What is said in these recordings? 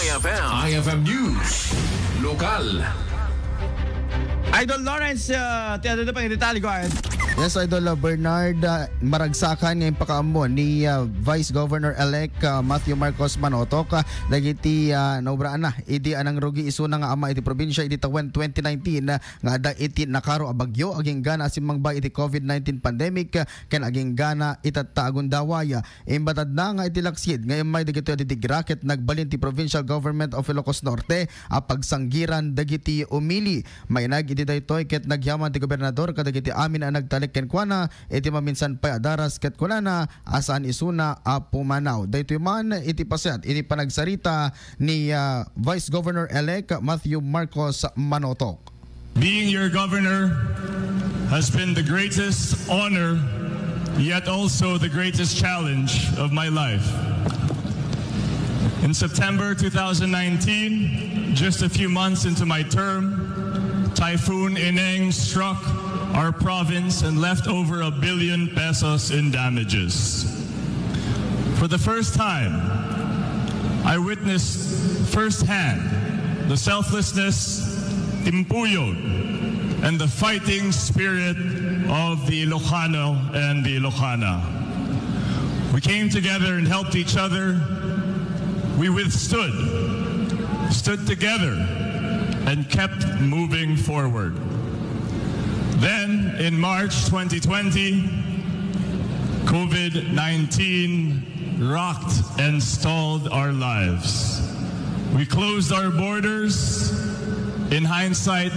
IFM News. Lokal. Idol Lawrence, tiyado na pang detalye ko. Yes, Idol Bernard, maragsakan ngayong pakaamon ni Vice Governor-elect Matthew Marcos Manotok. Dagiti naubraan na, idi anang rugi isuna nga ama iti probinsya iti tawen 2019 nga ada iti nakaro a bagyo aging gana asimang ba iti COVID-19 pandemic ken aging gana itatagon dawaya. Imbatad na nga iti laksid ngayon may dagiti iti racket nagbalin ti Provincial Government of Ilocos Norte a pagsanggiran dagiti umili. May nag iti daytoy ket nagyaman ti gobernador kadagiti amin a nagtalik ken kuana iti maminsan pa adaras ket kunana asaan isuna a pumanaw. Daytoy man iti paset iti panagsarita ni Vice Governor-elect Matthew Marcos Manotok. Being your governor has been the greatest honor yet also the greatest challenge of my life. In September 2019, just a few months into my term, Typhoon Ineng struck our province and left over 1 billion pesos in damages. For the first time, I witnessed firsthand the selflessness, timpuyod, and the fighting spirit of the Ilocano and the Ilocana. We came together and helped each other. We stood together, and kept moving forward. Then, in March 2020, COVID-19 rocked and stalled our lives. We closed our borders. In hindsight,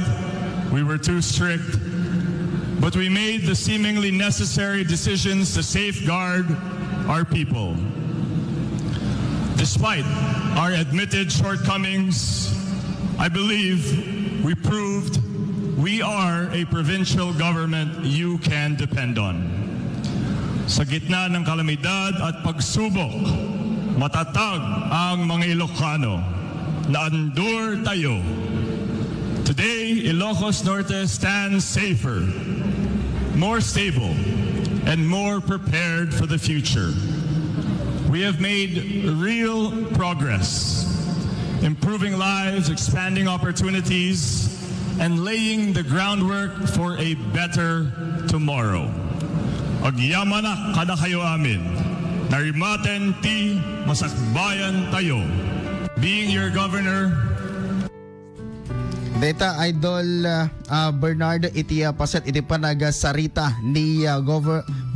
we were too strict, but we made the seemingly necessary decisions to safeguard our people. Despite our admitted shortcomings, I believe we proved we are a provincial government you can depend on. Sa gitna ng kalamidad at pagsubok, matatag ang mga Ilocano. Naandur tayo. Today, Ilocos Norte stands safer, more stable, and more prepared for the future. We have made real progress, improving lives, expanding opportunities, and laying the groundwork for a better tomorrow. Agyamanak kada kayo amin, narimaten ti masakbayan tayo. Being your governor, Data Idol Bernard iti paset iti panagasarita ni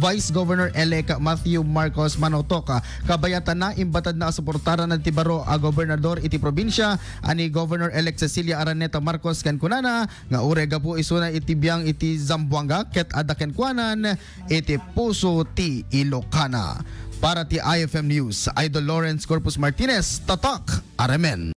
Vice Governor-elect Matthew Marcos Manotok. Kabayatan na imbatad na suportaran ng tibaro a gobernador iti probinsya ani Governor-elect Cecilia Araneta Marcos ken kunana nga urega po isuna iti biyang iti Zamboanga ket adda ken kuanan iti puso ti Ilocana. Para ti IFM News, Idol Lawrence Corpus Martinez, Tatak, Aramen.